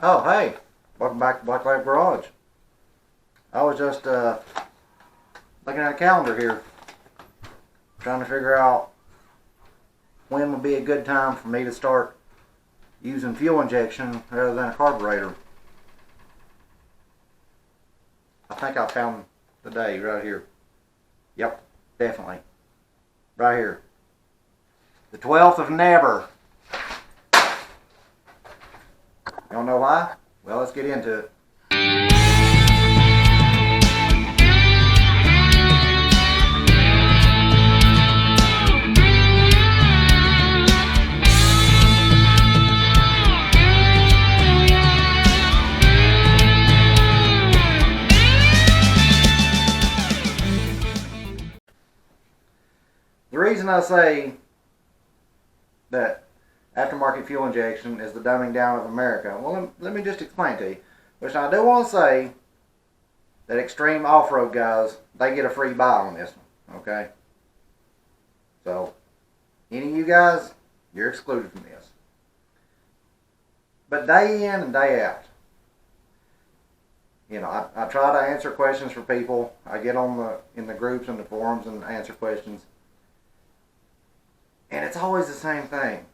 Oh, hey, welcome back to Black Light Garage. I was just looking at a calendar here, trying to figure out when would be a good time for me to start using fuel injection rather than a carburetor. I think I found the day right here. Yep, definitely. Right here. The 12th of never. You don't know why? Well, let's get into it. The reason I say that aftermarket fuel injection is the dumbing down of America, well, let me just explain to you. Which I do want to say that extreme off-road guys, they get a free buy on this one, okay? So, any of you guys, you're excluded from this. But day in and day out, I try to answer questions for people. I get in the groups and the forums and answer questions. And it's always the same thing.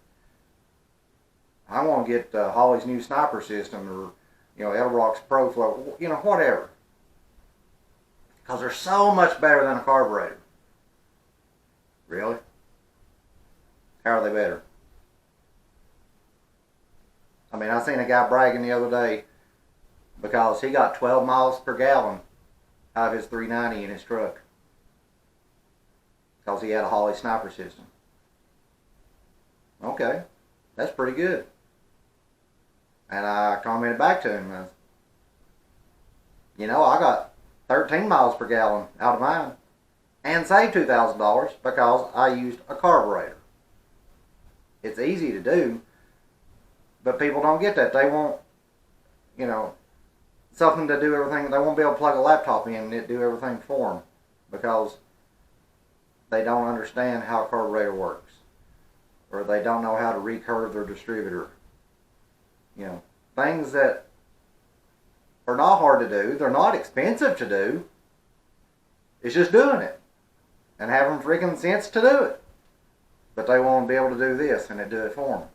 I want to get Holly's new sniper system or, Elrock's ProFlow, whatever. Because they're so much better than a carburetor. Really? How are they better? I mean, I seen a guy bragging the other day because he got 12 miles per gallon out of his 390 in his truck. Because he had a Holly sniper system. Okay, that's pretty good. And I commented back to him, I got 13 miles per gallon out of mine and saved $2,000 because I used a carburetor. It's easy to do, but people don't get that. They want, something to do everything. They won't be able to plug a laptop in and it do everything for them because they don't understand how a carburetor works. Or they don't know how to recurve their distributor. Things that are not hard to do. They're not expensive to do. It's just doing it. And having freaking sense to do it. But they won't be able to do this and it do it for them.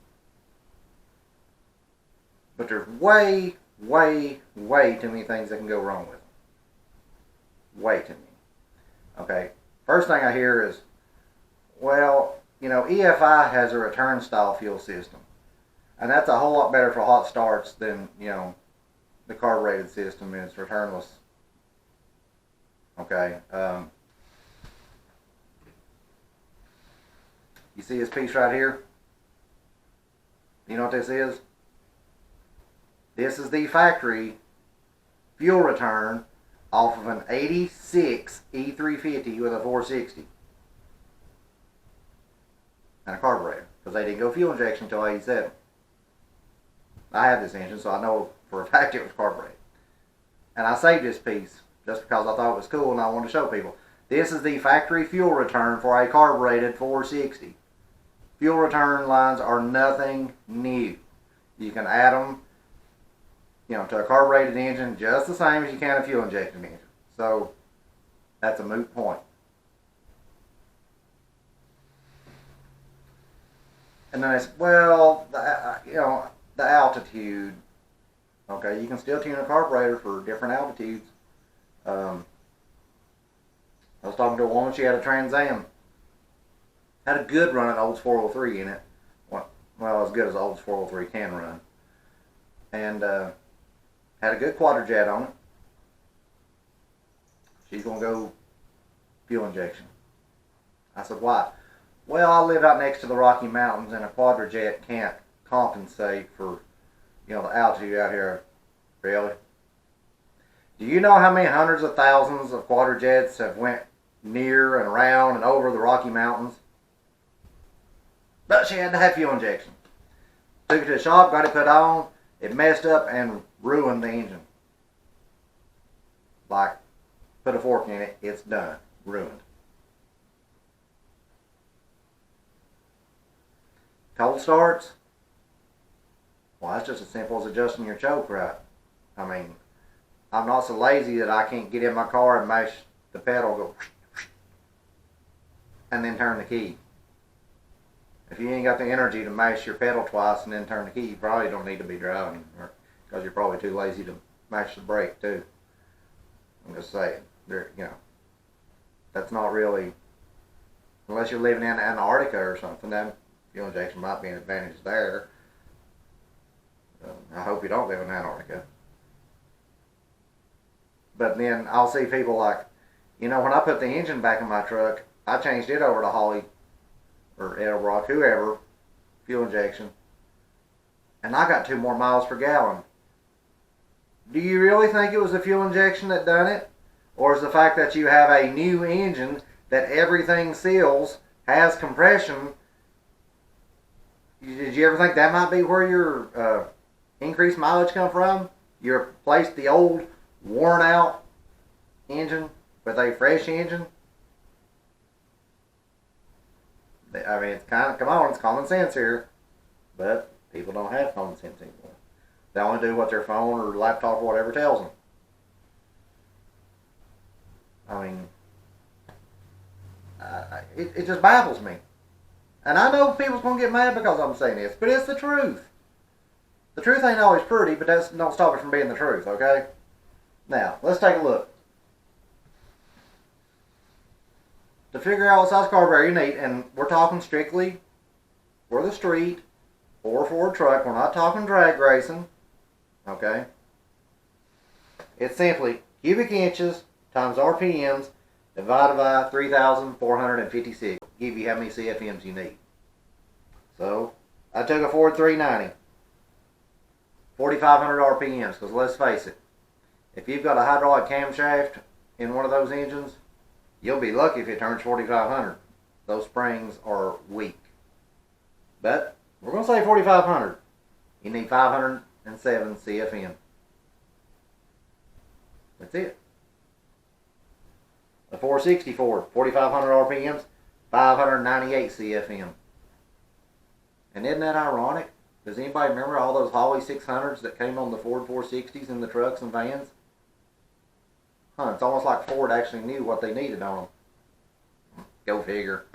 But there's way, way, way too many things that can go wrong with them. Way too many. Okay, first thing I hear is, well, EFI has a return style fuel system. And that's a whole lot better for hot starts than, the carbureted system is returnless. Okay. You see this piece right here? You know what this is? This is the factory fuel return off of an 86 E350 with a 460. And a carburetor, because they didn't go fuel injection until 87. I have this engine, so I know for a fact it was carbureted. And I saved this piece just because I thought it was cool and I wanted to show people. This is the factory fuel return for a carbureted 460. Fuel return lines are nothing new. You can add them, to a carbureted engine just the same as you can a fuel injected engine. So that's a moot point. And then it's, well, the altitude. Okay, you can still tune a carburetor for different altitudes. I was talking to a woman, she had a Trans Am. Had a good run at Olds 403 in it. Well, as good as Olds 403 can run. And had a good quadrojet on it. She's going to go fuel injection. I said, why? Well, I live out next to the Rocky Mountains, and a quadrojet can't compensate for, the altitude out here. Really? Do you know how many hundreds of thousands of quadrojets have went near and around and over the Rocky Mountains? But she had to have fuel injection. Took it to the shop, got it put on. It messed up and ruined the engine. Like, put a fork in it, it's done. Ruined. Cold starts, Well, that's just as simple as adjusting your choke right. I mean, I'm not so lazy that I can't get in my car and mash the pedal, go, and then turn the key. If you ain't got the energy to mash your pedal twice and then turn the key, you probably don't need to be driving, because you're probably too lazy to mash the brake too. I'm just saying, that's not really, unless you're living in Antarctica or something, then fuel injection might be an advantage there. I hope you don't live in Antarctica. But then I'll see people like, when I put the engine back in my truck, I changed it over to Holly or Edelbrock, whoever, fuel injection, and I got 2 more miles per gallon. Do you really think it was the fuel injection that done it? Or is the fact that you have a new engine that everything seals, has compression, did you ever think that might be where your increased mileage come from? You replaced the old, worn out engine with a fresh engine? I mean, it's kind of, come on, it's common sense here. But people don't have common sense anymore. They only do what their phone or laptop or whatever tells them. I mean, it just baffles me. And I know people's going to get mad because I'm saying this, but it's the truth. The truth ain't always pretty, but that don't stop it from being the truth, okay? Now, let's take a look. To figure out what size carburetor you need, and we're talking strictly for the street or for a truck, we're not talking drag racing, okay? It's simply cubic inches times RPMs divided by 3,456. Give you how many CFMs you need. So, I took a Ford 390. 4,500 RPMs, because let's face it, if you've got a hydraulic camshaft in one of those engines, you'll be lucky if it turns 4,500. Those springs are weak. But, we're going to say 4,500. You need 507 CFM. That's it. A 464, 4,500 RPMs, 598 CFM. And isn't that ironic? Does anybody remember all those Holly 600s that came on the Ford 460s in the trucks and vans? It's almost like Ford actually knew what they needed on them. Go figure.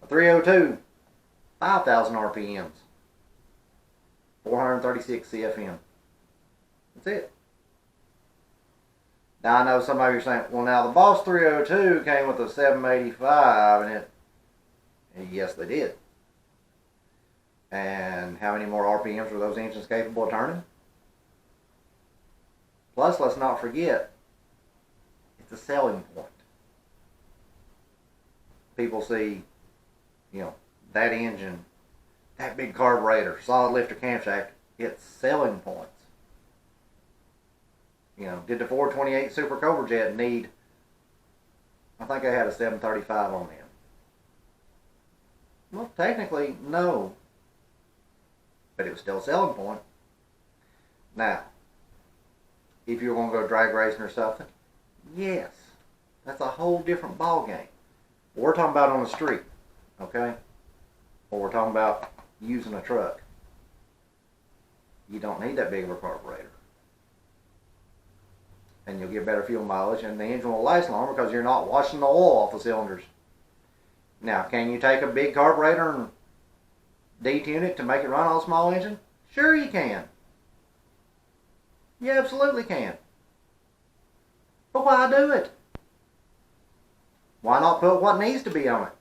A 302, 5,000 RPMs, 436 CFM. That's it. Now I know some of you are saying, well now the Boss 302 came with a 785 and yes they did. And how many more RPMs were those engines capable of turning? Plus, let's not forget, it's a selling point. People see, that engine, that big carburetor, solid lifter camshaft, it's selling points. Did the 428 Super Cobra Jet need, I think I had a 735 on them. Well, technically, no. But it was still a selling point. Now, if you're going to go drag racing or something, yes, that's a whole different ball game. We're talking about on the street, okay? Or we're talking about using a truck. You don't need that big of a carburetor. And you'll get better fuel mileage, and the engine will last longer because you're not washing the oil off the cylinders. Now, can you take a big carburetor and detune it to make it run on a small engine? Sure you can. You absolutely can. But why do it? Why not put what needs to be on it?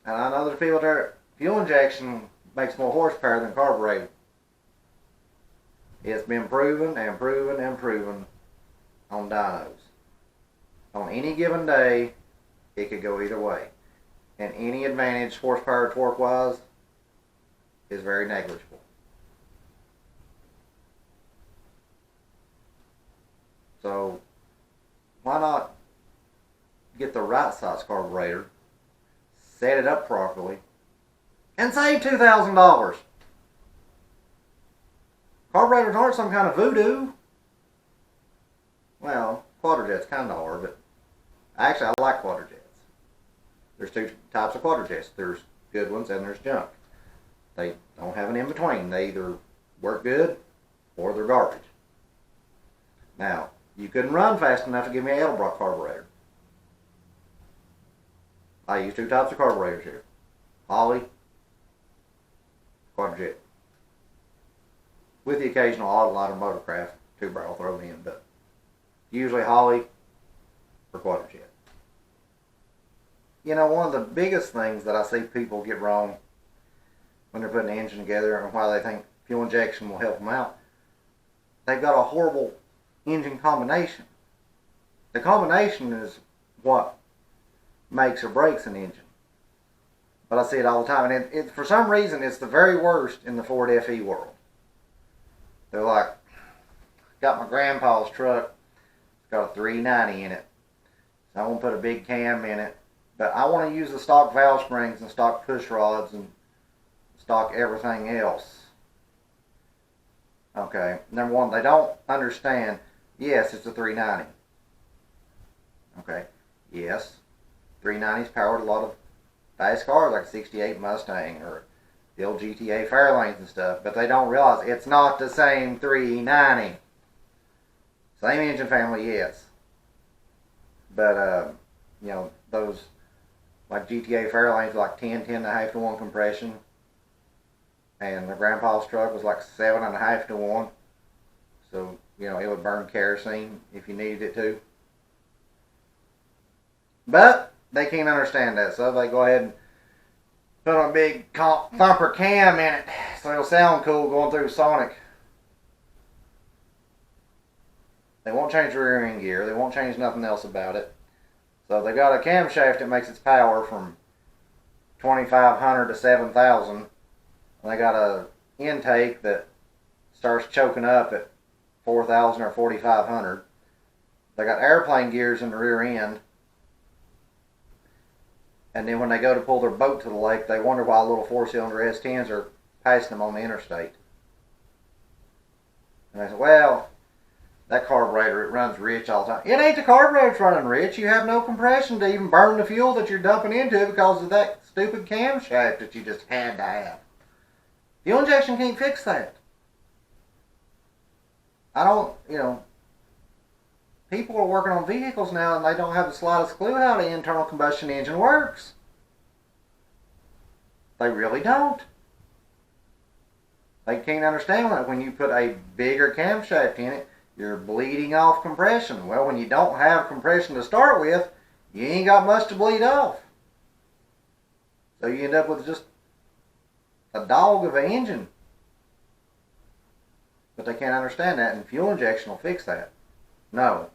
And I know there's people there, fuel injection makes more horsepower than carburetor. It's been proven and proven and proven on dynos. On any given day, it could go either way. And any advantage horsepower torque wise is very negligible. So why not get the right size carburetor, set it up properly, and save $2,000? Carburetors aren't some kind of voodoo. Well, quadrajets kind of are, but actually I like quadrajets. There's 2 types of quadrajets. There's good ones and there's junk. They don't have an in-between. They either work good or they're garbage. Now, you couldn't run fast enough to give me an Edelbrock carburetor. I use two types of carburetors here. Holley, Quadrajet. With the occasional Autolite or Motorcraft 2-barrel thrown in, but usually Holley or Quadrajet. You know, one of the biggest things that I see people get wrong when they're putting an engine together and why they think fuel injection will help them out, they've got a horrible engine combination. The combination is what makes or breaks an engine. But I see it all the time, and it for some reason it's the very worst in the Ford FE world. They're like, got my grandpa's truck, it's got a 390 in it, so I want to put a big cam in it, but I want to use the stock valve springs and stock push rods and stock everything else. Okay, number one, they don't understand, yes, it's a 390. Okay, yes, 390's powered a lot of fast cars like a 68 Mustang or the old GTA Fairlanes and stuff, but they don't realize it's not the same 390. Same engine family, yes. But, you know, those, like GTA Fairlanes were like 10 and a half to 1 compression. And the grandpa's truck was like 7.5 to 1. So, you know, it would burn kerosene if you needed it to. But they can't understand that, so they go ahead and put a big thumper cam in it so it'll sound cool going through Sonic. They won't change the rear end gear. They won't change nothing else about it. So they got a camshaft that makes its power from 2,500 to 7,000. And they got a intake that starts choking up at 4,000 or 4,500. They got airplane gears in the rear end. And then when they go to pull their boat to the lake, they wonder why little 4-cylinder S10s are passing them on the interstate. And they say, well, that carburetor, it runs rich all the time. It ain't the carburetor's running rich. You have no compression to even burn the fuel that you're dumping into because of that stupid camshaft that you just had to have. Fuel injection can't fix that. I don't, you know, people are working on vehicles now and they don't have the slightest clue how the internal combustion engine works. They really don't. They can't understand that when you put a bigger camshaft in it, you're bleeding off compression. Well, when you don't have compression to start with, you ain't got much to bleed off. So you end up with just a dog of an engine. But they can't understand that, and fuel injection will fix that. No.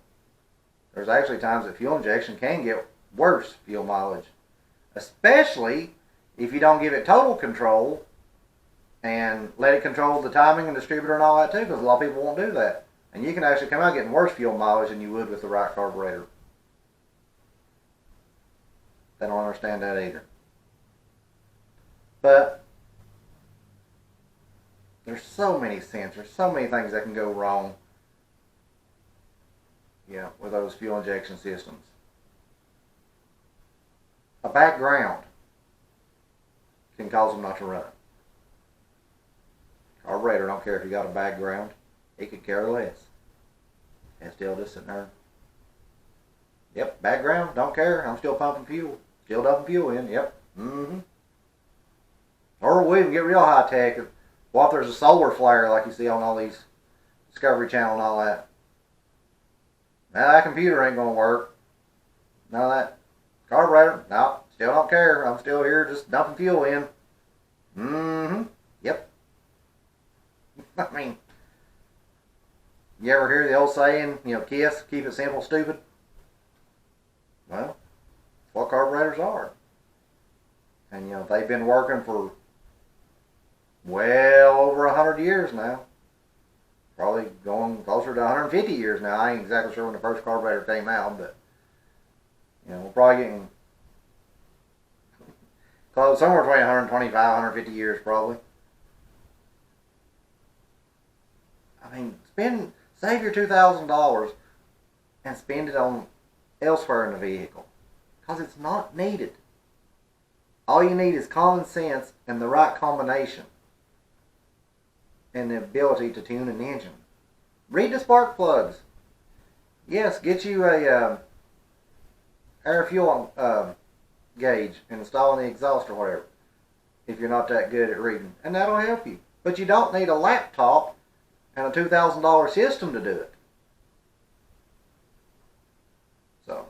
There's actually times that fuel injection can get worse fuel mileage. Especially if you don't give it total control and let it control the timing and distributor and all that too, because a lot of people won't do that. And you can actually come out getting worse fuel mileage than you would with the right carburetor. They don't understand that either. But there's so many sensors, so many things that can go wrong, yeah, with those fuel injection systems. A background can cause them not to run. Carburetor don't care if you got a background. It could care less. And still just sitting there. Yep, background, don't care. I'm still pumping fuel. Still dumping fuel in, yep. Or we even get real high tech. What if there's a solar flare like you see on all these Discovery Channel and all that? Now that computer ain't gonna work. None of that. Carburetor, no, still don't care. I'm still here just dumping fuel in. Yep. I mean, you ever hear the old saying, you know, KISS, keep it simple, stupid? Well, that's what carburetors are. And, you know, they've been working for well over 100 years now. Probably going closer to 150 years now. I ain't exactly sure when the first carburetor came out, but, you know, we're probably getting close, somewhere between 125, 150 years probably. I mean, save your $2,000 and spend it on elsewhere in the vehicle, because it's not needed. All you need is common sense and the right combination and the ability to tune an engine. Read the spark plugs. Yes, get you a air fuel gauge and install in the exhaust or whatever if you're not that good at reading. And that'll help you. But you don't need a laptop and a $2,000 system to do it. So,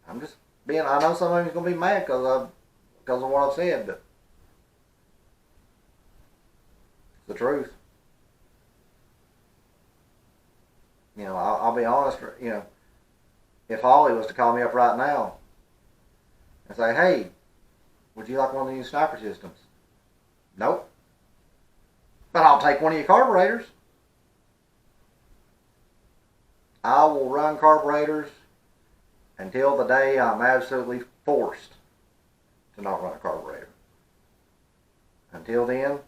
I'm just being, I know some of you's going to be mad because of what I've said, but it's the truth. You know, I'll be honest, you know, if Holly was to call me up right now and say, hey, would you like one of the new sniper systems? Nope. But I'll take one of your carburetors. I will run carburetors until the day I'm absolutely forced to not run a carburetor. Until then,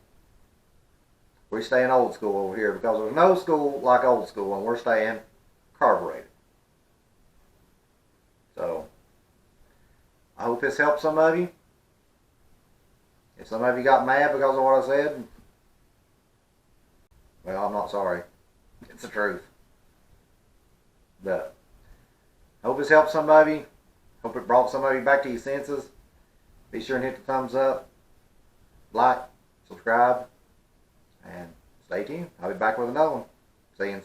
we're staying old school over here because there's no school like old school, and we're staying carbureted. So, I hope this helps some of you. If some of you got mad because of what I said, well, I'm not sorry. It's the truth. But I hope this helped somebody. Hope it brought somebody back to your senses. Be sure and hit the thumbs up, like, subscribe, and stay tuned. I'll be back with another one. See you.